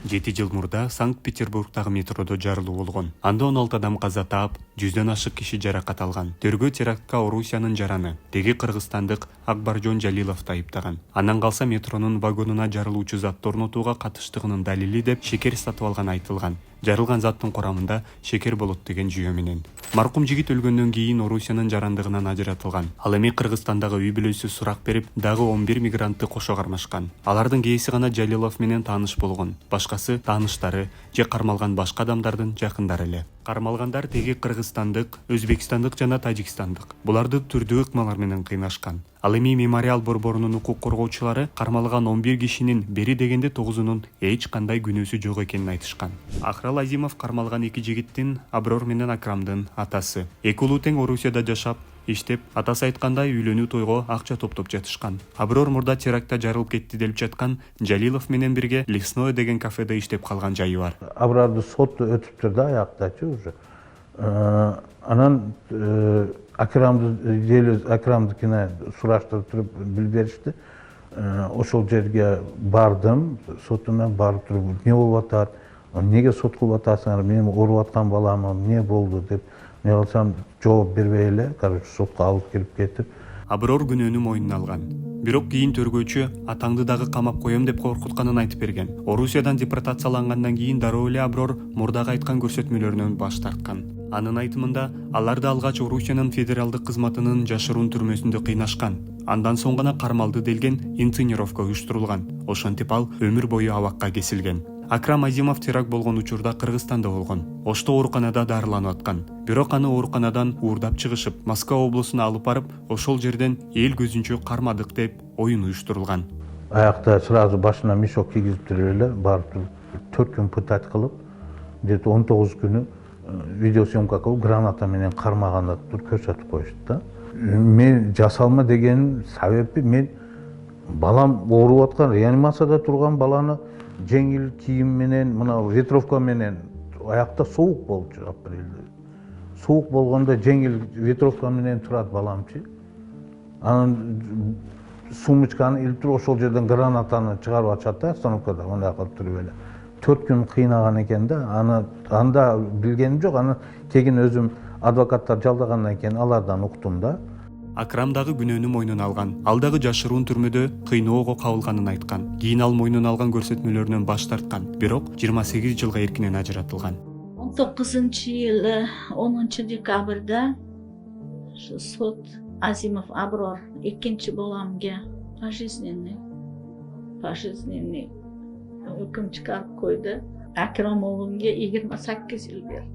7 жыл мурда Санкт-Петербургдагы метродо жарылуу болгон. Анда 16 адам каза таап, 100дөн ашык киши жаракат алган. Тергөө терактка Орусиянын жараны, теги кыргызстандык Акбаржон Жалиловду айыптаган. Андан калса метронун вагонуна жарылуучу затты орнотууга катыштыгынын далили деп шекер сатып алган айтылган. Жарылган заттын курамында шекер болот деген жүйө менен. Маркум жигит өлгөндөн кийин Орусиянын жарандыгынан ажыратылган. Ал эми Кыргызстандагы үй бүлөсү сурак берип, дагы 11 мигрантты кошо кармашкан. Алардын кээси гана Жалилов менен тааныш болгон. Башкасы тааныштары же кармалган башка адамдардын жакындары эле. Кармалгандар теги кыргызстандык, өзбекстандык жана тажикстандык. Буларды түрдүү ыкмалар менен кыйнашкан. Ал эми мемориал борборунун укук коргоочулары кармалган 11 кишинин бери дегенде 9-унун эч кандай күнөөсү жок экенин айтышкан. Ахрал Азимов кармалган 2 жигиттин Аброр менен Акрамдын атасы. Эки улуу тең Орусияда жашап, иштеп, атасы айткандай үйлөнүү тойго акча топтоп жатышкан. Аброр мурда терактта жарылып кетти деп жаткан Жалилов менен бирге Лесное деген кафеде иштеп калган жайы бар. Абрарды сот өтүптүр да аяктачы уже. Анан Акрамдыкына сураштырып туруп билип беришти. Ошол жерге бардым, сотуна барып туруп эмне болуп атат, эмнеге сот кылып атасыңар, мен ооруп аткан баламы, эмне болду деп мен алсам жооп бербей эле, сотко алып кирип кетип. Аброр күнөөнү мойнуна алган. Бирок кийин төргөөчү атаңды дагы камап коем деп коркутканын айтып берген. Орусиядан депортациялангандан кийин дароо эле Аброр мурдагы айткан көрсөтмөлөрүнөн баш тарткан. Анын айтымында, аларды алгач Орусиянын федералдык кызматынын жашыруун түрмөсүндө кыйнашкан. Андан соң гана кармалды делген инцинировка уюштурулган. Ошентип ал өмүр бою абакка кесилген. Акрам Азимов теракт болгон учурда Кыргызстанда болгон. Ошто ооруканада дарыланып аткан. Бирок аны ооруканадан уурдап чыгышып, Москва облусуна алып барып, ошол жерден эл көзүнчө кармадык деп оюн уюштурулган. Аякта сразу башына мешок кийгизиптир эле, барып 4 күн пытать кылып, где-то 19 күнү видеосъемка кылып, граната менен кармаганда көрсөтүп коюшту да. Мен жасалма деген себеби мен балам ооруп аткан, реанимацияда турган баланы жеңил кийим менен, мына ветровка менен аякта суук болчу апрелде. Суук болгондо жеңил ветровка менен турат баламчы. Анын сумочканы илип туруп ошол жерден гранатаны чыгарып ачат да, остановкада, андай кылып туруп эле. 4 күн кыйнаган экен да, анда билгеним жок, аны кийин өзүм адвокаттар жалдагандан кийин алардан уктум да. Акрам дагы күнөөнү мойнуна алган. Ал дагы жашыруун түрмөдө кыйноого кабылганын айткан. Кийин ал мойнуна алган көрсөтмөлөрүнөн баш тарткан. Бирок 28 жылга эркинен ажыратылган. 19-жылы 10 декабрда сот Азимов Аброр экинчи боламга пожизненный өкүм чыгарып койду. Акрам уулумга 28 жыл берди.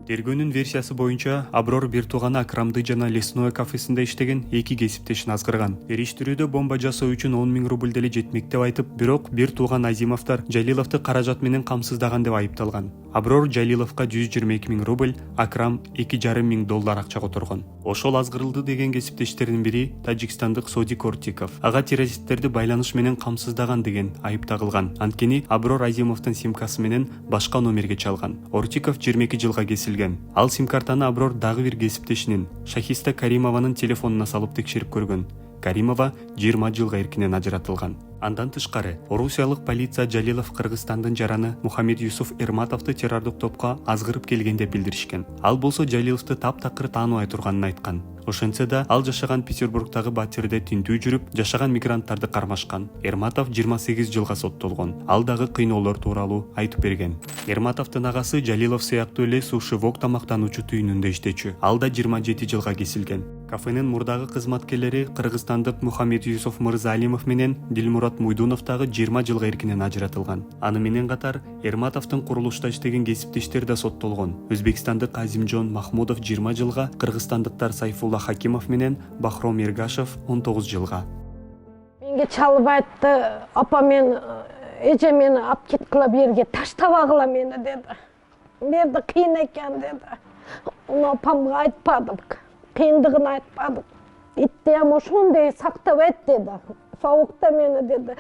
Тергөөнүн версиясы боюнча Аброр бир тууганы Акрамды жана Лесное кафесинде иштеген 2 кесиптешин азгырган. Ириштирүүдө бомба жасоо үчүн 10 000 рубль деле жетмек деп айтып, бирок бир тууган Азимовдор Жалиловду каражат менен камсыздаган деп айыпталган. Аброр Жалиловго 122 000 рубль, Акрам 2,5 миң доллар акча которгон. Ошол азгырылды деген кесиптештердин бири тажикстандык Соди Кортиков. Ага террористтерди байланыш менен камсыздаган деген айып тагылган. Анткени Аброр Азимовдун симкасы менен башка номерге чалган. Ортиков 22 жылга кесилген. Ал сим-картаны Аброр дагы бир кесиптешинин, Шахиста Каримованын телефонуна салып текшерип көргөн. Каримова 20 жылга эркинен ажыратылган. Андан тышкары, орусиялык полиция Жалилов Кыргызстандын жараны Мухаммед Юсуф Эрматовду террордук топко азгырып келген деп билдиришкен. Ал болсо Жалиловду таптакыр тааныбай турганын айткан. Ошентсе да, ал жашаган Петербургдагы батирде тинтүү жүрүп, жашаган мигранттарды кармашкан. Эрматов 28 жылга соттолгон. Ал дагы кыйноолор тууралуу айтып берген. Эрматовдун агасы Жалилов сыяктуу эле суши-вок тамактануучу түйүнүндө иштечү. Ал да 27 жылга кесилген. Кафенин мурдагы кызматкерлери кыргызстандык Мухаммед Юсуф Мырзалимов менен Дилмурат Муйдунов дагы 20 жылга эркинен ажыратылган. Аны менен катар Эрматовдун курулушта иштеген кесиптештери да соттолгон. Өзбекстандык Азимжон Махмудов 20 жылга, кыргызстандыктар Сайфулла Хакимов менен Бахром Эргашев 19 жылга. Менге чалып айтты, апа мен эже мени алып кеткила бу жерге, таштабагыла мени деди. Мерде кыйын экен деди. Уну апамга айтпадым. Кыйындыгын айтпадым. Иттем ошондой сактап эт деди. Соокта мени деди.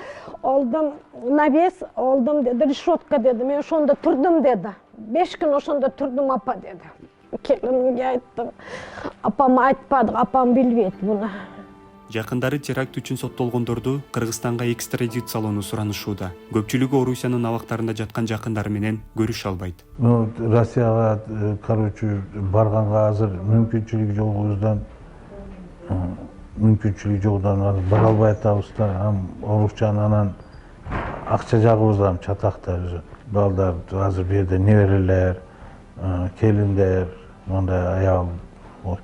Олдум навес, олдум деди, решетка деди. Мен ошондо турдум деди. 5 күн ошондо турдум апа деди. Келинимге айттым. Апам айтпады, апам билбейт буну. Жакындары теракт үчүн соттолгондорду Кыргызстанга экстрадициялоону суранышууда. Көпчүлүгү Орусиянын абактарында жаткан жакындары менен көрүшө албайт. Россияга короче барганга азыр мүмкүнчүлүк жокудан бара албай атабыз да. Орусчаны анан акча жагыбыз да чатакта. Балдар азыр бу жерде неберелер, келиндер, мындай аял,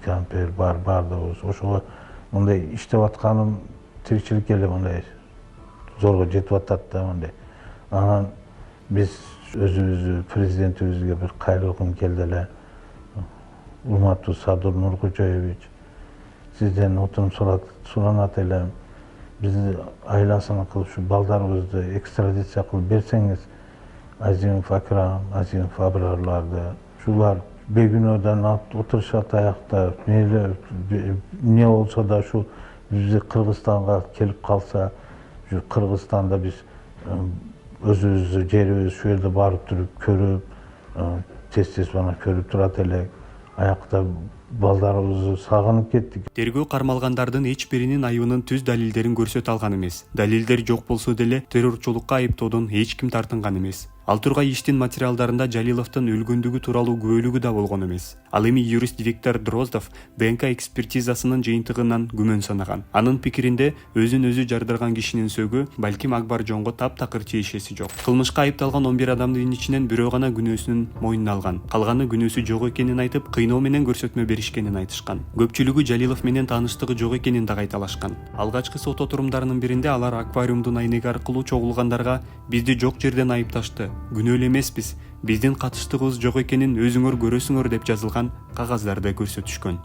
кемпир бардыгыбыз. Ошого мындай иштеп атканым тиричилик эле мындай зорго жетип атат да мындай. Анан биз өзүбүздү президентибизге бир кайрылгым келди эле. Урматтуу Садыр Нуркучаевич, сизден отурум суранат элем. Бизди айласына кылып ушу балдарыбызды экстрадиция кылып берсеңиз, Азимов Акрам, Азимов Абрарларды, шулар бейгүнөөдөн отурушат аякта, не болсо да ушу бизди Кыргызстанга келип калса, ушу Кыргызстанда биз өзүбүздү жерибиз ушул жерде барып туруп көрүп, тез бана көрүп турат элек. Аякта балдарыбызды сагынып кеттик. Тергөө кармалгандардын эч биринин айыбынын түз далилдерин көрсөтө алган эмес. Далилдер жок болсо деле террорчулукка айыптоодон эч ким тартынган эмес. Ал тургай иштин материалдарында Жалиловдун өлгөндүгү тууралуу күбөлүгү да болгон эмес. Ал эми юрист Виктор Дроздов ДНК экспертизасынын жыйынтыгынан күмөн санаган. Анын пикиринде өзүн өзү жардырган кишинин сөөгү балким Акбаржонго таптакыр тиешеси жок. Кылмышка айыпталган 11 адамдын ичинен бирөө гана күнөөсүнүн мойнуна алган. Калганы күнөөсү жок экенин айтып, кыйноо менен көрсөтмө беришкенин айтышкан. Көпчүлүгү Жалилов менен тааныштыгы жок экенин да кайталашкан. Алгачкы сот отурумдарынын биринде алар аквариумдун айнеги аркылуу чогулгандарга бизди жок жерден айыпташты. Күнөөлүү эмеспиз, биздин катыштыгыбыз жок экенин өзүңөр көрөсүңөр деп жазылган кагаздарды көрсөтүшкөн.